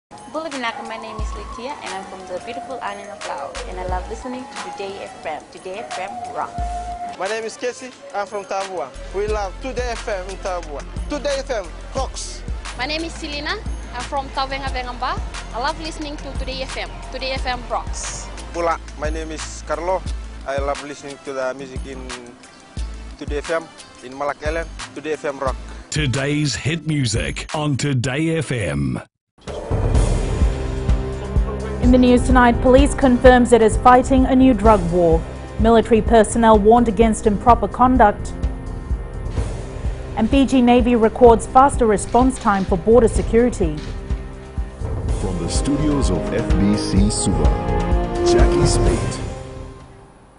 Bulabinaka, my name is Litia and I'm from the beautiful island of Laos and I love listening to Today FM. Today FM rock. My name is Casey, I'm from Tabua. We love Today FM in Tabua. Today FM rocks. My name is Selina, I'm from Tavenga Vengamba. I love listening to Today FM. Today FM rocks. Pula, my name is Carlo. I love listening to the music in Today FM, in Malak Island. Today FM rock. Today's hit music on Today FM. In the news tonight, police confirms it is fighting a new drug war. Military personnel warned against improper conduct. And Fiji Navy records faster response time for border security. From the studios of FBC Suva, Jackie Spate.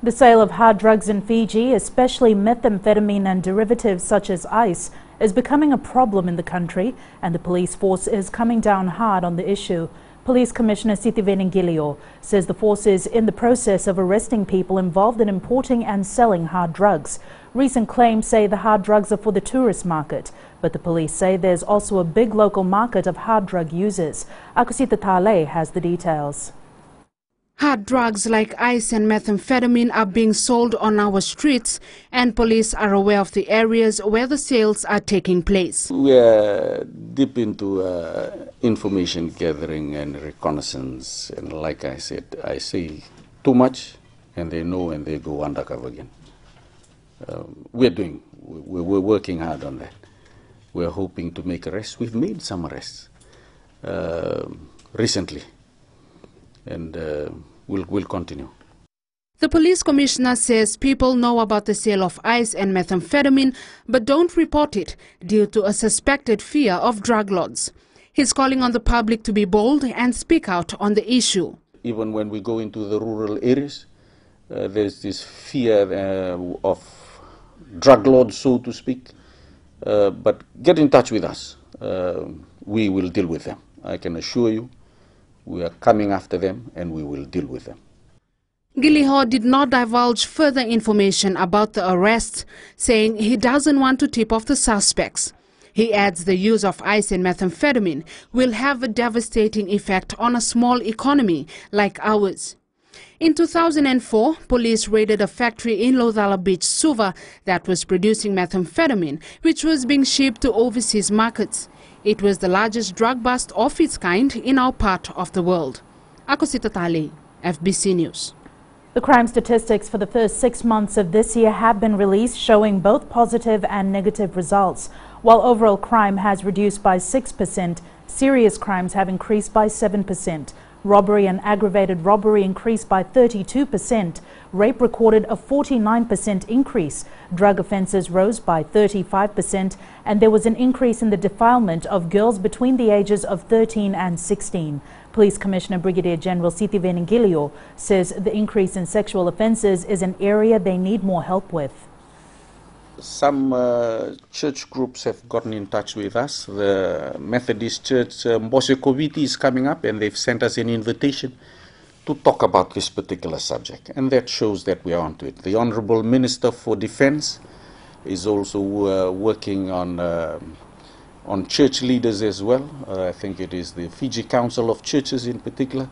The sale of hard drugs in Fiji, especially methamphetamine and derivatives such as ice, is becoming a problem in the country, and the police force is coming down hard on the issue. Police Commissioner Sithiven Ngilio says the force is in the process of arresting people involved in importing and selling hard drugs. Recent claims say the hard drugs are for the tourist market, but the police say there's also a big local market of hard drug users. Akusita Tale has the details. Hard drugs like ice and methamphetamine are being sold on our streets, and police are aware of the areas where the sales are taking place. We are deep into information gathering and reconnaissance, and like I said, I say too much and they know and they go undercover again. We're working hard on that. We're hoping to make arrests. We've made some arrests recently, and we'll continue. The police commissioner says people know about the sale of ice and methamphetamine but don't report it due to a suspected fear of drug lords. He's calling on the public to be bold and speak out on the issue. Even when we go into the rural areas, there's this fear of drug lords, so to speak. But get in touch with us. We will deal with them. I can assure you, we are coming after them and we will deal with them. Giliho did not divulge further information about the arrest, saying he doesn't want to tip off the suspects. He adds the use of ice and methamphetamine will have a devastating effect on a small economy like ours. In 2004, police raided a factory in Lodala Beach, Suva, that was producing methamphetamine, which was being shipped to overseas markets. It was the largest drug bust of its kind in our part of the world. Akusita Tale, FBC News. The crime statistics for the first 6 months of this year have been released, showing both positive and negative results. While overall crime has reduced by 6%, serious crimes have increased by 7%. Robbery and aggravated robbery increased by 32%. Rape recorded a 49% increase. Drug offences rose by 35%. And there was an increase in the defilement of girls between the ages of 13 and 16. Police Commissioner Brigadier General Sithiven Ngilio says the increase in sexual offences is an area they need more help with. Some church groups have gotten in touch with us. The Methodist Church Mbose Koviti is coming up, and they've sent us an invitation to talk about this particular subject, and that shows that we are onto it. The Honourable Minister for Defence is also working on church leaders as well. I think it is the Fiji Council of Churches in particular.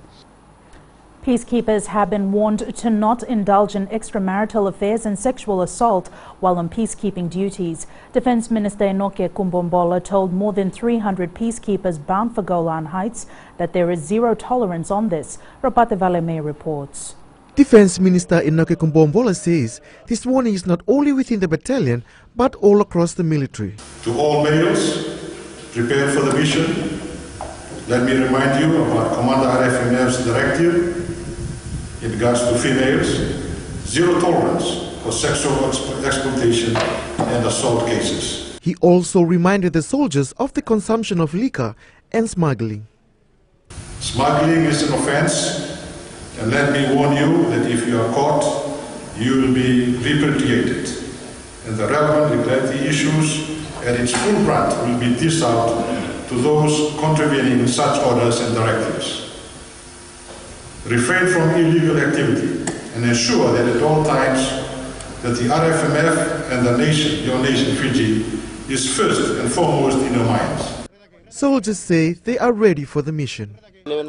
Peacekeepers have been warned to not indulge in extramarital affairs and sexual assault while on peacekeeping duties. Defence Minister Enoke Kumbombola told more than 300 peacekeepers bound for Golan Heights that there is zero tolerance on this. Rapate Valeme reports. Defence Minister Enoke Kumbombola says this warning is not only within the battalion but all across the military. To all males, prepare for the mission. Let me remind you about Commander RFMF's directive in regards to females: zero tolerance for sexual exploitation and assault cases. He also reminded the soldiers of the consumption of liquor and smuggling. Smuggling is an offense, and let me warn you that if you are caught, you will be repatriated, and the relevant regulatory issues at its full brunt will be dished out to those contravening such orders and directives. Refrain from illegal activity and ensure that at all times that the RFMF and the nation, your nation Fiji, is first and foremost in your minds. soldiers say they are ready for the mission. I'm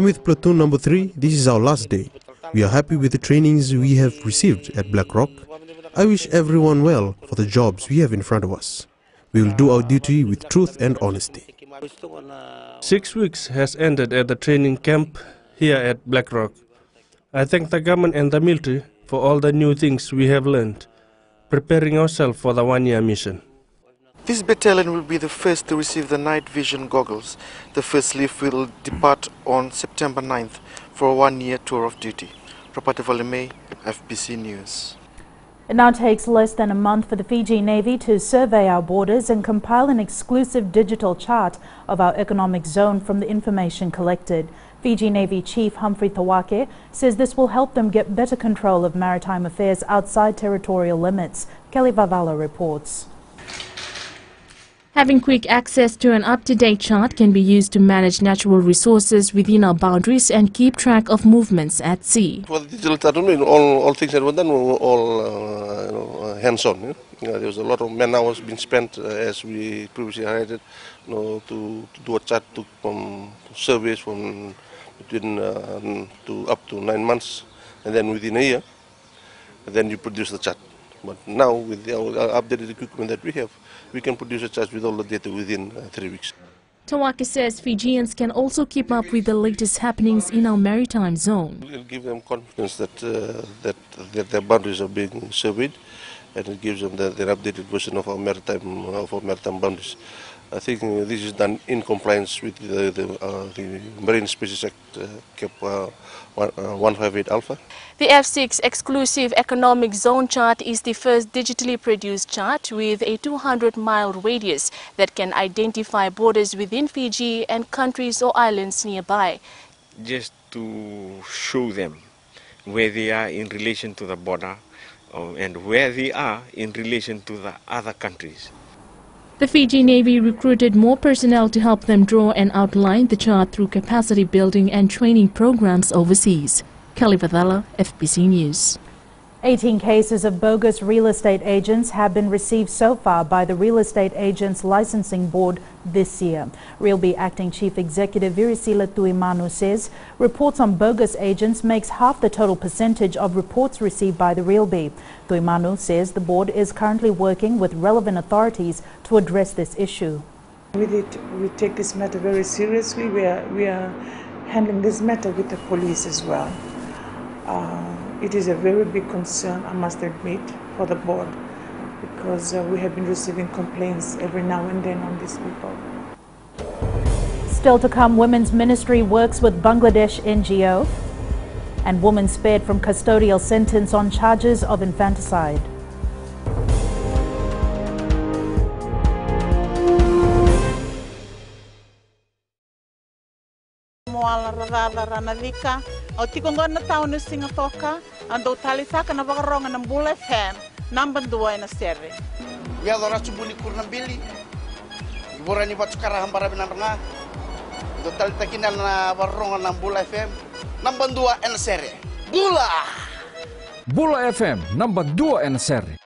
with Platoon number 3. This is our last day. We are happy with the trainings we have received at Black Rock. I wish everyone well for the jobs we have in front of us. We will do our duty with truth and honesty. 6 weeks has ended at the training camp here at Black Rock. I thank the government and the military for all the new things we have learned, preparing ourselves for the one-year mission. This battalion will be the first to receive the night vision goggles. The first lift will depart on September 9th for a one-year tour of duty. Rapate Valemei, FBC News. It now takes less than a month for the Fiji Navy to survey our borders and compile an exclusive digital chart of our economic zone from the information collected. Fiji Navy Chief Humphrey Tawake says this will help them get better control of maritime affairs outside territorial limits. Kelly Vavala reports. Having quick access to an up-to-date chart can be used to manage natural resources within our boundaries and keep track of movements at sea. For the digital chart, all things that were done were all hands-on. There was a lot of man hours being spent, as we previously highlighted, to do a chart, from surveys from between to up to 9 months, and then within a year, then you produce the chart. But now, with the updated equipment that we have, we can produce a chart with all the data within 3 weeks. Tawake says Fijians can also keep up with the latest happenings in our maritime zone. It will give them confidence that their boundaries are being surveyed, and it gives them their updated version of our maritime boundaries. I think this is done in compliance with the Marine Species Act, Cap 158 Alpha. The F6 exclusive economic zone chart is the first digitally produced chart with a 200-mile radius that can identify borders within Fiji and countries or islands nearby. Just to show them where they are in relation to the border and where they are in relation to the other countries. The Fiji Navy recruited more personnel to help them draw and outline the chart through capacity building and training programs overseas. Kelly Vadala, FBC News. 18 cases of bogus real estate agents have been received so far by the Real Estate Agents Licensing Board this year. Realby Acting Chief Executive Virisila Tuimanu says reports on bogus agents makes half the total percentage of reports received by the Realby. Tuimanu says the board is currently working with relevant authorities to address this issue. We take this matter very seriously. We are handling this matter with the police as well. It is a very big concern, I must admit, for the board, because we have been receiving complaints every now and then on these people. Still to come, Women's Ministry works with Bangladesh NGO, and woman spared from custodial sentence on charges of infanticide. Ranavika, o tikongona taon singa toka, ando talisaka na vakaronga ng Bula FM, number 2 na serve. Ya dora subuni kurna bili. Ibora ni batukara hambara binaranga. Do talitakinal na vakaronga ng Bula FM, number 2 na serve. Bula! Bula FM, number 2 na serve.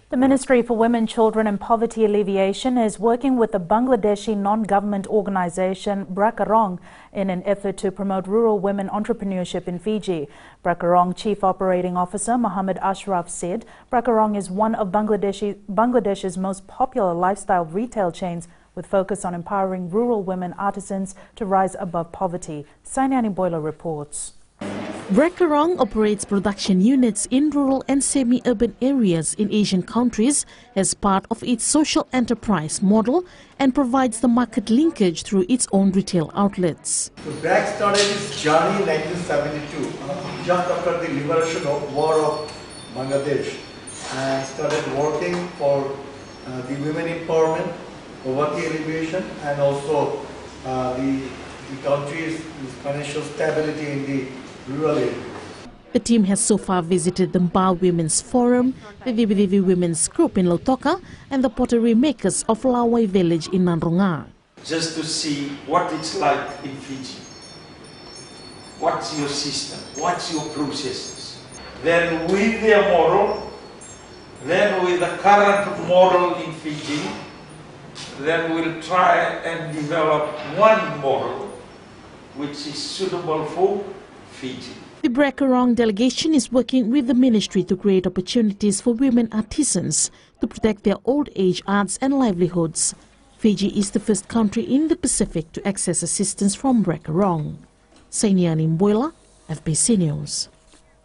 The Ministry for Women, Children and Poverty Alleviation is working with the Bangladeshi non-government organization Brakarong in an effort to promote rural women entrepreneurship in Fiji. Brakarong Chief Operating Officer Mohammed Ashraf said Brakarong is one of Bangladesh's most popular lifestyle retail chains with focus on empowering rural women artisans to rise above poverty. Sainani Boiler reports. Brakarong operates production units in rural and semi-urban areas in Asian countries as part of its social enterprise model and provides the market linkage through its own retail outlets. So Brak started its journey in 1972, just after the liberation of war of Bangladesh, and started working for the women empowerment, poverty alleviation, and also the country's financial stability in the rural area. The team has so far visited the Mba Women's Forum, the Vividivi Women's Group in Lautoka, and the pottery makers of Lawai Village in Nandronga. Just to see what it's like in Fiji. What's your system? What's your processes? then with their model, then with the current model in Fiji, then we'll try and develop one model which is suitable for Fiji. The Brekarong delegation is working with the ministry to create opportunities for women artisans to protect their old age arts and livelihoods. Fiji is the first country in the Pacific to access assistance from Brekarong. Sainiani Mbuela, FBC News.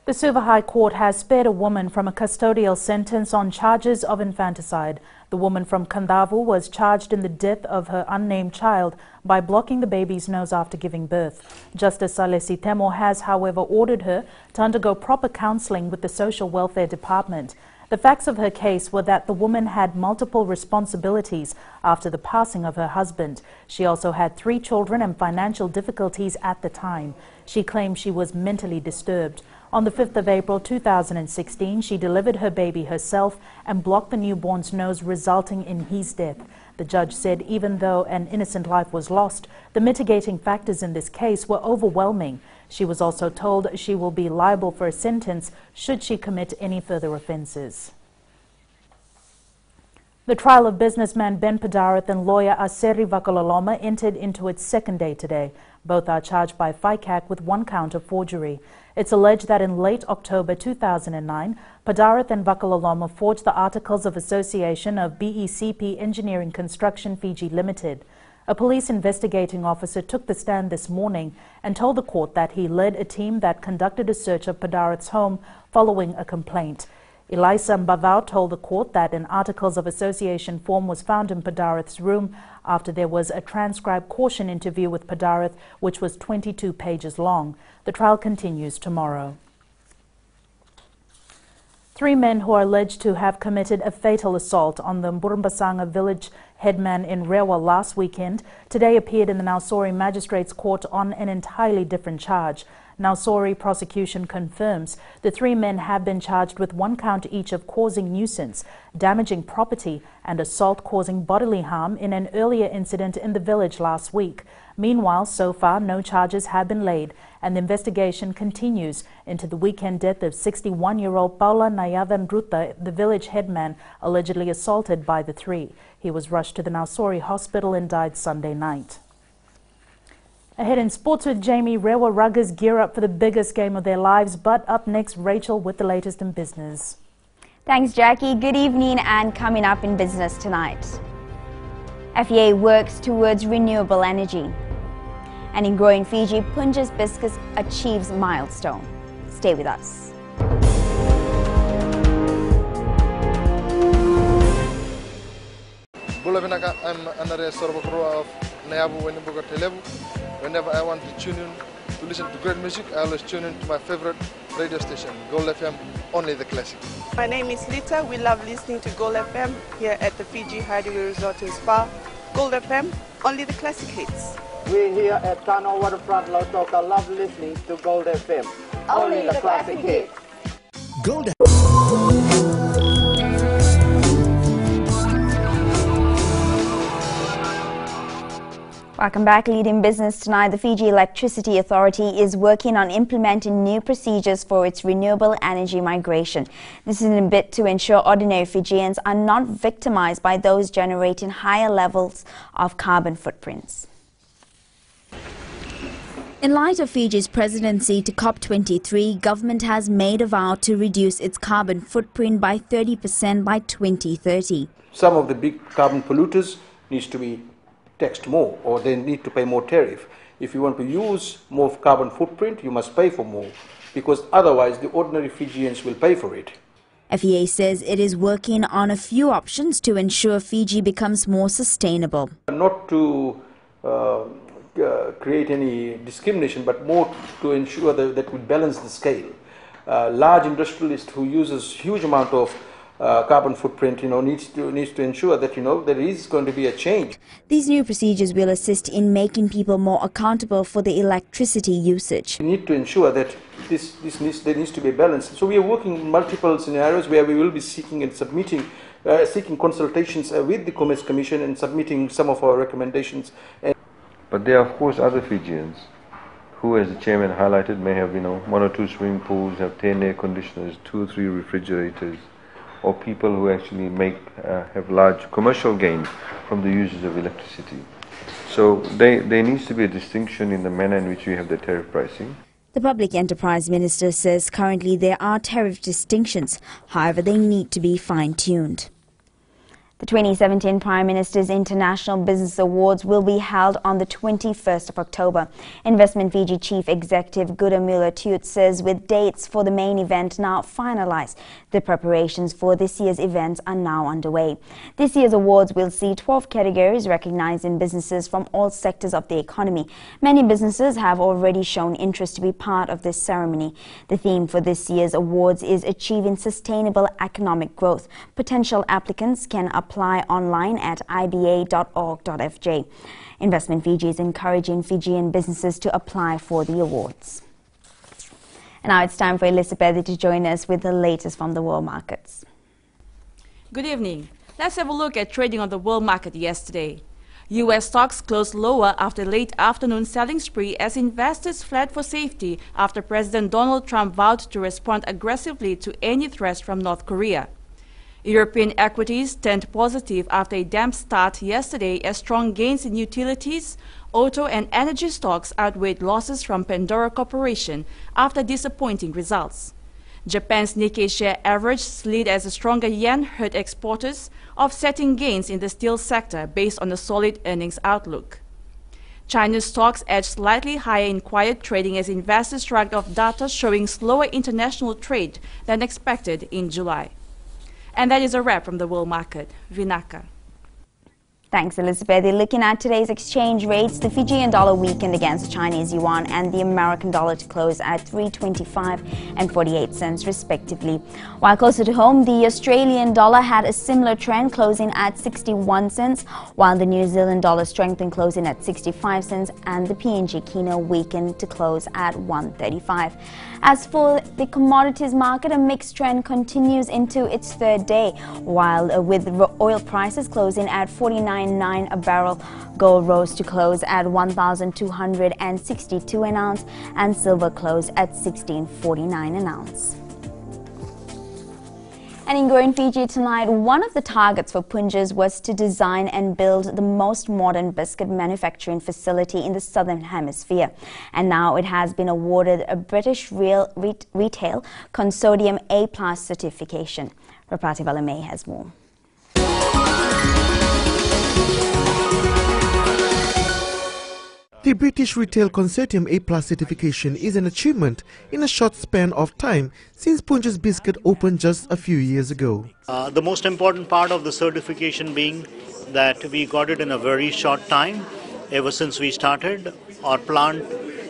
The Suva High Court has spared a woman from a custodial sentence on charges of infanticide. The woman from Kandavu was charged in the death of her unnamed child by blocking the baby's nose after giving birth. Justice Salesi Temo has, however, ordered her to undergo proper counselling with the Social Welfare Department. The facts of her case were that the woman had multiple responsibilities after the passing of her husband. She also had 3 children and financial difficulties at the time. She claimed she was mentally disturbed. On the 5th of April 2016, she delivered her baby herself and blocked the newborn's nose, resulting in his death. The judge said even though an innocent life was lost, the mitigating factors in this case were overwhelming. She was also told she will be liable for a sentence should she commit any further offences. The trial of businessman Ben Padarat and lawyer Aseri Vakaloloma entered into its second day today. Both are charged by FICAC with 1 count of forgery. It's alleged that in late October 2009, Padarat and Vakaloloma forged the Articles of Association of BECP Engineering Construction Fiji Limited. A police investigating officer took the stand this morning and told the court that he led a team that conducted a search of Padarat's home following a complaint. Elisa Mbavao told the court that an Articles of Association form was found in Padarat's room after there was a transcribed caution interview with Padarat, which was 22 pages long. The trial continues tomorrow. 3 men who are alleged to have committed a fatal assault on the Mburumbasanga village headman in Rewa last weekend today appeared in the Nausori Magistrates Court on an entirely different charge. Nausori prosecution confirms the 3 men have been charged with 1 count each of causing nuisance, damaging property and assault causing bodily harm in an earlier incident in the village last week. Meanwhile, so far no charges have been laid and the investigation continues into the weekend death of 61-year-old Paula Nayavan Ruta, the village headman allegedly assaulted by the 3. He was rushed to the Nausori hospital and died Sunday night. Ahead in sports with Jamie, Rewa Ruggers gear up for the biggest game of their lives, but up next, Rachel with the latest in business. Thanks, Jackie. Good evening, and coming up in business tonight. FEA works towards renewable energy. And in growing Fiji, Punja's Biscuits achieves milestone. Stay with us. I'm Andrea Sorbakro of Nayabu Wenimbuga Televu. Whenever I want to tune in to listen to great music, I always tune in to my favorite radio station, Gold FM, only the classic. My name is Lita. We love listening to Gold FM here at the Fiji Hideaway Resort and Spa. Gold FM, only the classic hits. We here at Tano Waterfront Lautoka love listening to Gold FM, only the classic hits. Gold Welcome back. Leading business tonight, the Fiji Electricity Authority is working on implementing new procedures for its renewable energy migration. This is in a bid to ensure ordinary Fijians are not victimized by those generating higher levels of carbon footprints. In light of Fiji's presidency to COP23, government has made a vow to reduce its carbon footprint by 30% by 2030. Some of the big carbon polluters needs to be taxed more, or they need to pay more tariff. If you want to use more carbon footprint, you must pay for more, because otherwise the ordinary Fijians will pay for it. FEA says it is working on a few options to ensure Fiji becomes more sustainable. Not to create any discrimination, but more to ensure that we balance the scale. Large industrialist who uses huge amount of carbon footprint, needs to ensure that, there is going to be a change. These new procedures will assist in making people more accountable for the electricity usage. We need to ensure that there needs to be a balance. So we are working in multiple scenarios where we will be seeking and submitting, seeking consultations with the Commerce Commission and submitting some of our recommendations. But there are, of course, other Fijians who, as the chairman highlighted, may have 1 or 2 swimming pools, have 10 air conditioners, 2 or 3 refrigerators, or people who actually have large commercial gains from the usage of electricity. So there needs to be a distinction in the manner in which we have the tariff pricing. The Public Enterprise Minister says currently there are tariff distinctions, however they need to be fine-tuned. The 2017 Prime Minister's International Business Awards will be held on the 21st of October. Investment Fiji Chief Executive Gudamula Tut says with dates for the main event now finalized, the preparations for this year's events are now underway. This year's awards will see 12 categories recognizing businesses from all sectors of the economy. Many businesses have already shown interest to be part of this ceremony. The theme for this year's awards is Achieving Sustainable Economic Growth. Potential applicants can apply online at iba.org.fj. Investment Fiji is encouraging Fijian businesses to apply for the awards. And now it's time for Elizabeth to join us with the latest from the world markets. Good evening. Let's have a look at trading on the world market yesterday. U.S. stocks closed lower after late afternoon selling spree as investors fled for safety after President Donald Trump vowed to respond aggressively to any threats from North Korea. European equities turned positive after a damp start yesterday as strong gains in utilities, auto and energy stocks outweighed losses from Pandora Corporation after disappointing results. Japan's Nikkei share average slid as a stronger yen hurt exporters, offsetting gains in the steel sector based on a solid earnings outlook. China's stocks edged slightly higher in quiet trading as investors shrugged off data showing slower international trade than expected in July. And that is a wrap from the world market. Vinaka. Thanks, Elizabeth. Looking at today's exchange rates, the Fijian dollar weakened against the Chinese yuan and the American dollar to close at 3.25 and 48 cents respectively. While closer to home, the Australian dollar had a similar trend, closing at 61 cents, while the New Zealand dollar strengthened, closing at 65 cents, and the PNG Kina weakened to close at 135. As for the commodities market, a mixed trend continues into its third day, while with oil prices closing at $49.9 a barrel, gold rose to close at $1,262 an ounce, and silver closed at $16.49 an ounce. And in Growing Fiji tonight, one of the targets for Punjab was to design and build the most modern biscuit manufacturing facility in the Southern Hemisphere. And now it has been awarded a British Retail Consortium A+ certification. Rapati Valamay has more. The British Retail Consortium A+ certification is an achievement in a short span of time since Punjab's Biscuit opened just a few years ago. The most important part of the certification being that we got it in a very short time. Ever since we started, our plant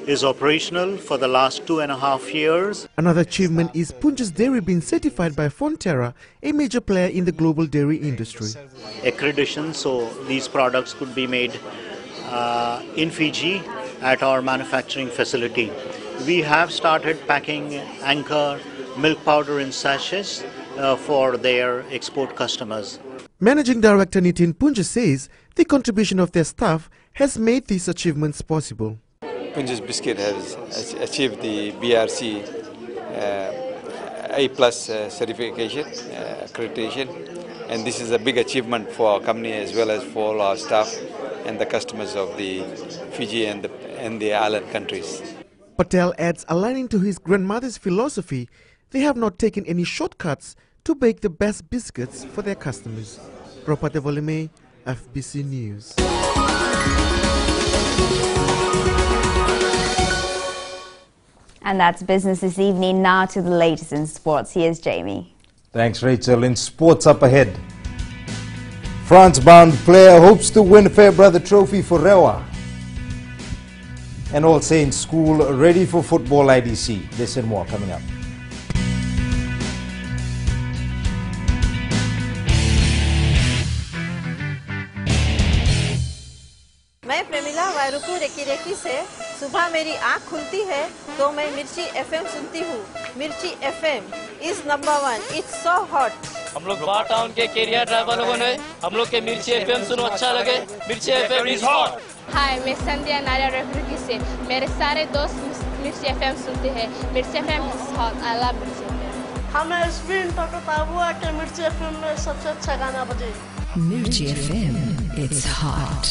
is operational for the last 2.5 years. Another achievement is Punjab's dairy being certified by Fonterra, a major player in the global dairy industry. Accreditation, so these products could be made in Fiji at our manufacturing facility. We have started packing Anchor milk powder in sachets for their export customers. Managing Director Nitin Punja says the contribution of their staff has made these achievements possible. Punjab's Biscuit has achieved the BRC A+ certification, accreditation, and this is a big achievement for our company as well as for all our staff and the customers of the Fiji and the island countries. Patel adds, aligning to his grandmother's philosophy, they have not taken any shortcuts to bake the best biscuits for their customers. Propate Volime, FBC News. And that's business this evening. Now to the latest in sports. Here's Jamie. Thanks, Rachel. In sports up ahead, France-bound player hopes to win Fairbrother Trophy for Rewa. And All Saints School ready for football IDC. This and more coming up. मैं Premila वायरुकू recce recce से सुबह मेरी आँख खुलती है तो मैं मिर्ची FM सुनती हूँ. मिर्ची FM is number 1. It's so hot. हम लोग बार टाउन के कैरियर ड्राइवर लोगों ने हम लोग के मिर्ची FM सुनो अच्छा लगे. मिर्ची FM is hot. हाय मैं संध्या नारिया रेकी से मेरे सारे दोस्त मिर्ची एफएम सुनते हैं मिर्ची एफएम आई लव मिर्ची एफएम हमें स्क्रीन तक हुआ कि मिर्ची एफएम में सबसे अच्छा गाना बजे मिर्ची FM it's hot.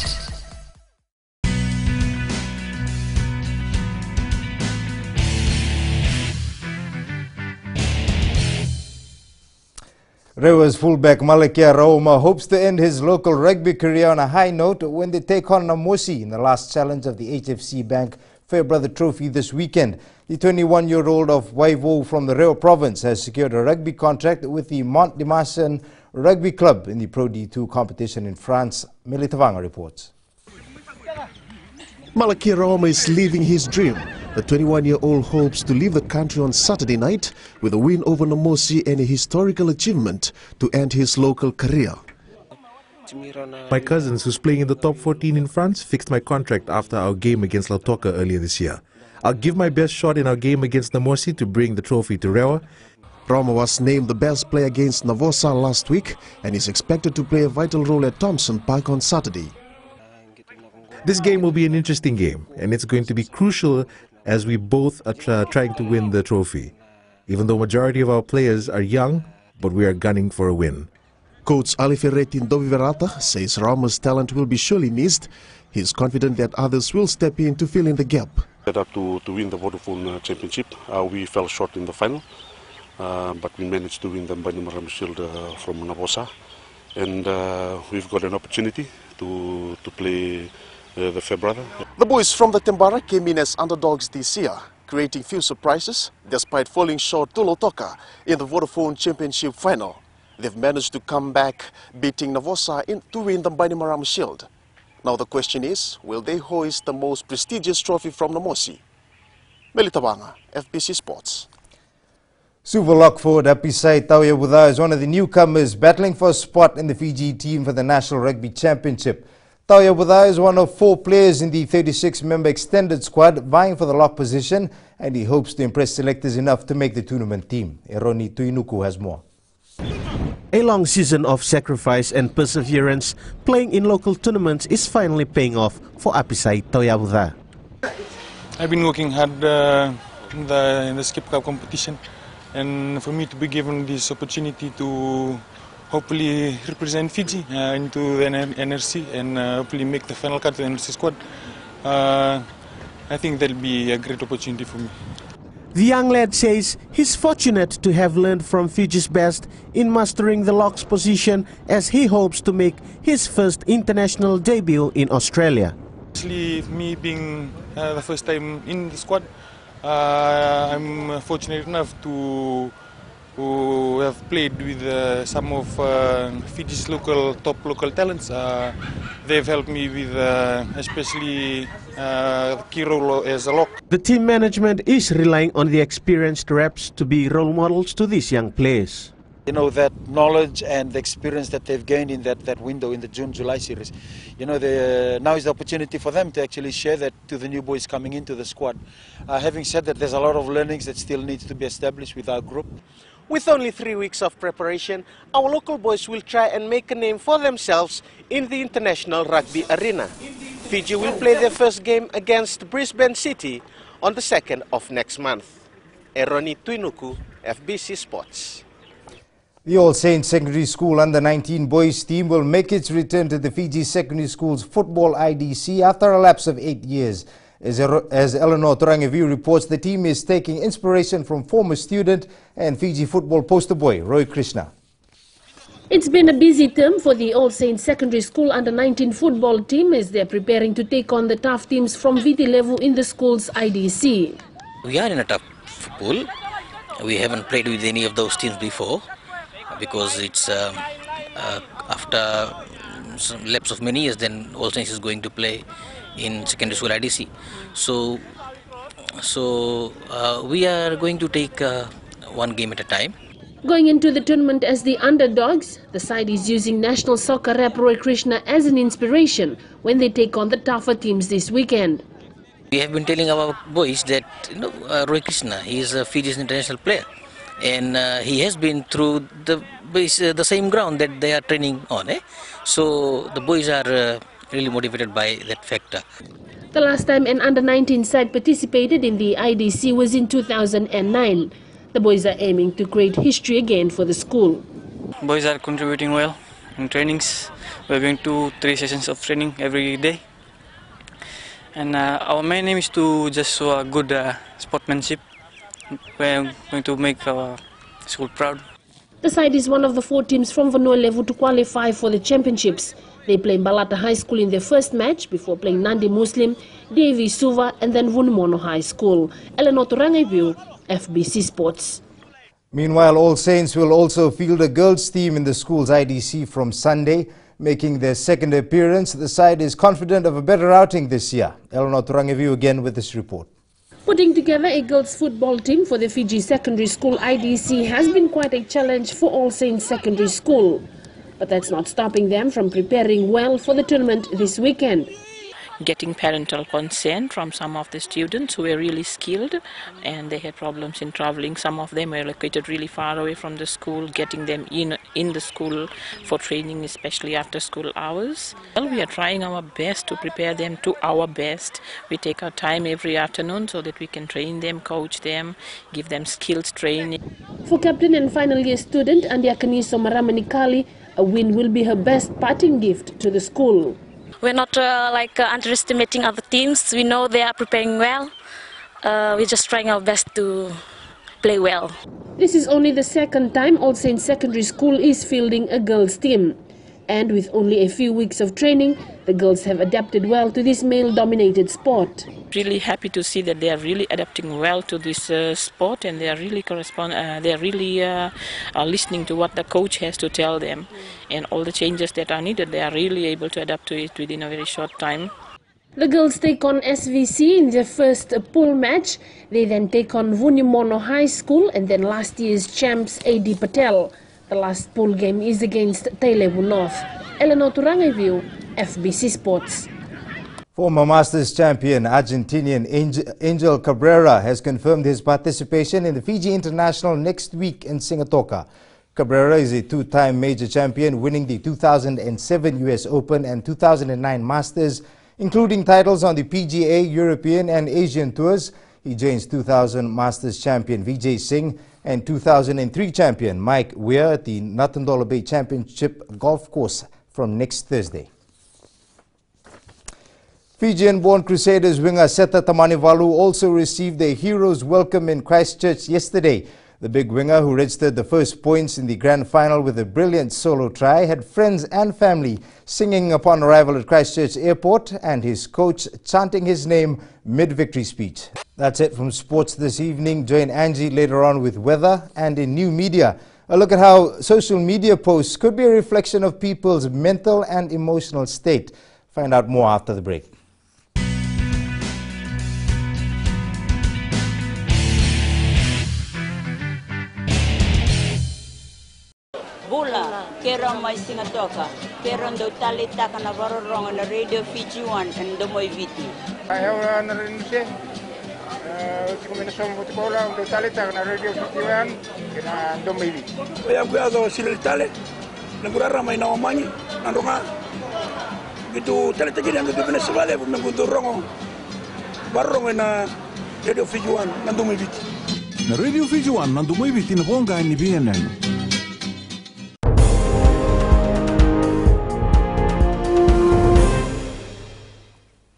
Rewa's fullback Malakia Rauma hopes to end his local rugby career on a high note when they take on Namosi in the last challenge of the HFC Bank Fairbrother Trophy this weekend. The 21-year-old of Waivo from the Rewa province has secured a rugby contract with the Mont de Marsan Rugby Club in the Pro D2 competition in France. Melitavanga reports. Malakia Rauma is living his dream. The 21-year-old hopes to leave the country on Saturday night with a win over Namosi and a historical achievement to end his local career. My cousins, who's playing in the top 14 in France, fixed my contract after our game against Lautoka earlier this year. I'll give my best shot in our game against Namosi to bring the trophy to Rewa. Rauma was named the best player against Navosa last week and is expected to play a vital role at Thompson Park on Saturday. This game will be an interesting game, and it's going to be crucial as we both are trying to win the trophy. Even though majority of our players are young, but we are gunning for a win. Coach Ali Ferretti Ndoviverata says Rauma's talent will be surely missed. He is confident that others will step in to fill in the gap. Set up to win the Vodafone Championship. We fell short in the final, but we managed to win the Mbani Maram Shield from Navosa. And we've got an opportunity to play the Fairbrother. The boys from the Tembara came in as underdogs this year, creating few surprises despite falling short to Lautoka in the Vodafone Championship final. They've managed to come back, beating Navosa to win the Mbani Maram Shield. Now the question is, will they hoist the most prestigious trophy from Namosi? Melitabanga, FBC Sports. Super lock forward Apisai Tauya Buddha is one of the newcomers battling for a spot in the Fiji team for the National Rugby Championship. Tauya Buddha is one of 4 players in the 36-member extended squad vying for the lock position, and he hopes to impress selectors enough to make the tournament team. Eroni Tuinuku has more. A long season of sacrifice and perseverance playing in local tournaments is finally paying off for Apisai Tauya Buddha. I've been working hard in the Skip Cup competition, and for me to be given this opportunity to hopefully represent Fiji into the NRC and hopefully make the final cut to the NRC squad, I think that'll be a great opportunity for me. The young lad says he's fortunate to have learned from Fiji's best in mastering the locks position as he hopes to make his first international debut in Australia. Actually, me being the first time in the squad, I'm fortunate enough to have played with some of Fiji's top local talents. They've helped me with especially the key role as a lock. The team management is relying on the experienced reps to be role models to these young players. You know, that knowledge and the experience that they've gained in that window in the June-July series, you know, now is the opportunity for them to actually share that to the new boys coming into the squad. Having said that, there's a lot of learnings that still needs to be established with our group. With only 3 weeks of preparation, our local boys will try and make a name for themselves in the international rugby arena. Fiji will play their first game against Brisbane City on the 2nd of next month. Eroni Tuinuku, FBC Sports. The All Saints Secondary School Under-19 boys team will make its return to the Fiji Secondary Schools Football IDC after a lapse of 8 years. As Eleanor Turangavu reports, the team is taking inspiration from former student and Fiji football poster boy Roy Krishna. It's been a busy term for the All Saints Secondary School Under-19 football team as they're preparing to take on the tough teams from Viti level in the school's IDC. We are in a tough pool. We haven't played with any of those teams before because it's after some lapse of many years, then All Saints is going to play in secondary school IDC. So we are going to take one game at a time. Going into the tournament as the underdogs, the side is using national soccer rep Roy Krishna as an inspiration when they take on the tougher teams this weekend. We have been telling our boys that Roy Krishna, he is a Fiji's international player, and he has been through the same ground that they are training on. So the boys are really motivated by that factor. The last time an under-19 side participated in the IDC was in 2009. The boys are aiming to create history again for the school. Boys are contributing well in trainings. We're going to 3 sessions of training every day. And our main aim is to just show a good sportsmanship. We're going to make our school proud. The side is one of the 4 teams from Vanua level to qualify for the championships. They play Balata High School in their first match before playing Nandi Muslim, DAV Suva and then Vunimono High School. Eleanor Turangaivu, FBC Sports. Meanwhile, All Saints will also field a girls team in the school's IDC from Sunday. Making their second appearance, the side is confident of a better outing this year. Eleanor Turangaivu again with this report. Putting together a girls football team for the Fiji Secondary School IDC has been quite a challenge for All Saints Secondary School. But that's not stopping them from preparing well for the tournament this weekend. Getting parental consent from some of the students who were really skilled and they had problems in traveling. Some of them were located really far away from the school, getting them in the school for training, especially after school hours. Well, we are trying our best to prepare them to our best. We take our time every afternoon so that we can train them, coach them, give them skills training. For captain and final year student Andiakaniso Maramanikali, a win will be her best parting gift to the school. We're not underestimating other teams. We know they are preparing well. We're just trying our best to play well. This is only the second time All Saints Secondary School is fielding a girls team. And with only a few weeks of training, the girls have adapted well to this male-dominated sport. Really happy to see that they are really adapting well to this sport, and they are really listening to what the coach has to tell them, and all the changes that are needed. They are really able to adapt to it within a very short time. The girls take on SVC in their first pool match. They then take on Vunimono High School and then last year's champs AD Patel. The last pool game is against Tailevu North. Eleanor Turangaivu, FBC Sports. Former Masters champion Argentinian Angel Cabrera has confirmed his participation in the Fiji International next week in Sigatoka. Cabrera is a 2-time major champion, winning the 2007 US Open and 2009 Masters, including titles on the PGA, European and Asian tours. He joins 2000 Masters champion Vijay Singh and 2003 champion Mike Weir at the Natandola Bay Championship golf course from next Thursday. Fijian-born Crusaders winger Seta Tamanivalu also received a hero's welcome in Christchurch yesterday. The big winger, who registered the first points in the grand final with a brilliant solo try, had friends and family singing upon arrival at Christchurch Airport and his coach chanting his name mid-victory speech. That's it from sports this evening. Join Angie later on with weather and in new media. A look at how social media posts could be a reflection of people's mental and emotional state. Find out more after the break. Bula, Keron mai Sigatoka, Keron do talita kana varorong na Radio Fiji 1 and Domoy Viti. Ayaw na rin siya. Kombinasyon mo tikola do talita kana Radio Fiji 1 kana Domoy Viti. Kaya kuyazo sila tale, nagurara may nawamanyi, nando nga. Gitu talita gini ang gagawin na sivale, nagundurong barong na Radio Fiji 1 na Domoy Viti. Na Radio Fiji 1 na Domoy Viti na bonga ni BNN.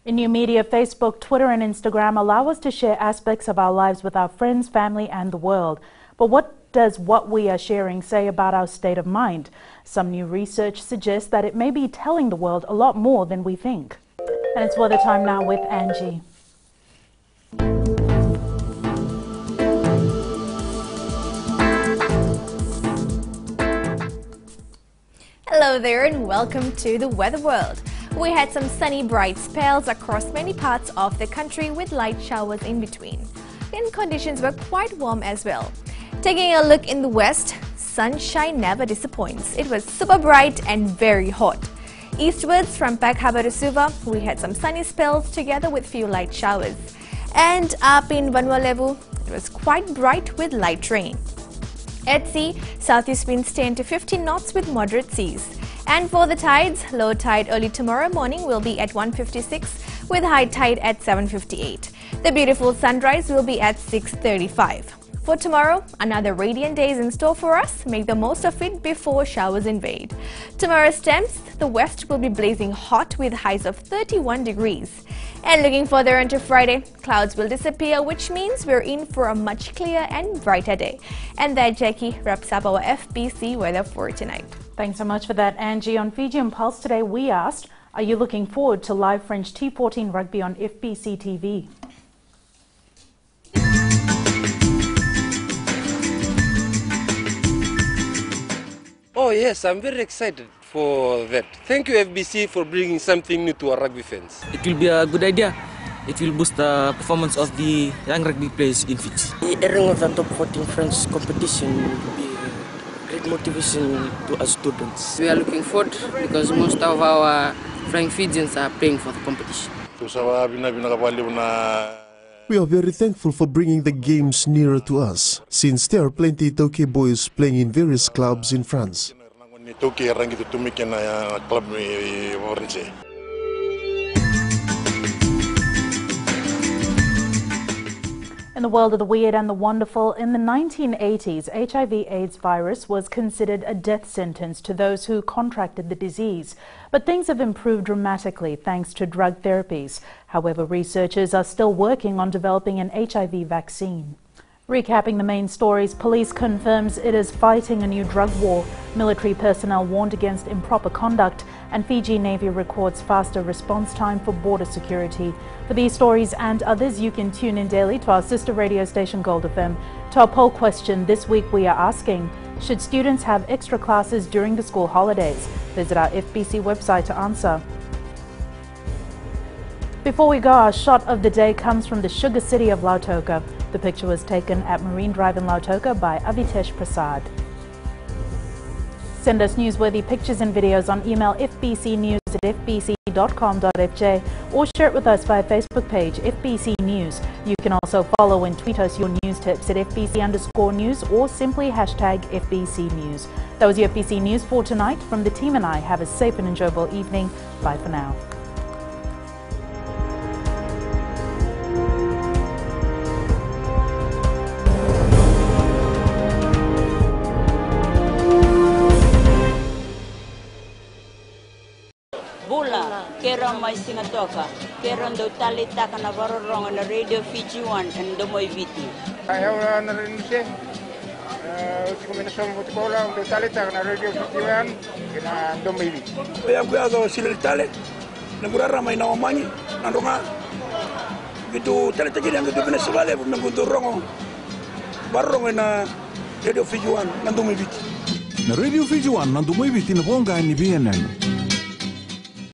In new media, Facebook, Twitter and Instagram allow us to share aspects of our lives with our friends, family and the world. But what does what we are sharing say about our state of mind? Some new research suggests that it may be telling the world a lot more than we think. And it's weather time now with Angie. Hello there and welcome to the Weather World. We had some sunny, bright spells across many parts of the country with light showers in between. And conditions were quite warm as well. Taking a look in the west, sunshine never disappoints. It was super bright and very hot. Eastwards from Peck Harbour to Suva, we had some sunny spells together with few light showers. And up in Vanua Levu, it was quite bright with light rain. At sea, southeast winds 10 to 15 knots with moderate seas. And for the tides, low tide early tomorrow morning will be at 1:56, with high tide at 7:58. The beautiful sunrise will be at 6:35. For tomorrow, another radiant day is in store for us. Make the most of it before showers invade. Tomorrow's temps, the west will be blazing hot with highs of 31 degrees. And looking further into Friday, clouds will disappear, which means we're in for a much clearer and brighter day. And that, Jackie, wraps up our FBC weather for tonight. Thanks so much for that, Angie. On Fijian Pulse today, we asked, are you looking forward to live French T14 rugby on FBC TV? Oh yes, I'm very excited for that. Thank you FBC for bringing something new to our rugby fans. It will be a good idea. It will boost the performance of the young rugby players in Fiji. The airing of the top 14 French competition will be a great motivation to us students. We are looking forward because most of our French Fijians are playing for the competition. We are very thankful for bringing the games nearer to us, since there are plenty Toke boys playing in various clubs in France. In the world of the weird and the wonderful, in the 1980s, HIV/AIDS virus was considered a death sentence to those who contracted the disease. But things have improved dramatically thanks to drug therapies. However, researchers are still working on developing an HIV vaccine. Recapping the main stories, police confirms it is fighting a new drug war. Military personnel warned against improper conduct, and Fiji Navy records faster response time for border security. For these stories and others, you can tune in daily to our sister radio station Gold FM. To our poll question this week, we are asking, should students have extra classes during the school holidays? Visit our FBC website to answer. Before we go, our shot of the day comes from the sugar city of Lautoka. The picture was taken at Marine Drive in Lautoka by Avitesh Prasad. Send us newsworthy pictures and videos on email fbcnews@fbc.com.fj or share it with us via Facebook page FBC News. You can also follow and tweet us your news tips at FBC_news or simply hashtag FBC News. That was your FBC News for tonight. From the team and I, have a safe and enjoyable evening. Bye for now. Bula, kera mai singatoka, kera ndo talita kana varorong na Radio Fiji 1 and Domoy Viti. Ayaw na rin siya. Usi kombinasyon mo tikola ndo talita kana Radio Fiji 1 kina Domoy Viti. Ayaw ko yazo sila tale, nagurara may nawamanyi, nandunga. Gitu talita jiri ang gitu pinasibale, nagunto rongo, barong na Radio Fiji 1 na Domoy Viti. Na Radio Fiji 1 na Domoy Viti na bonga ni BNN.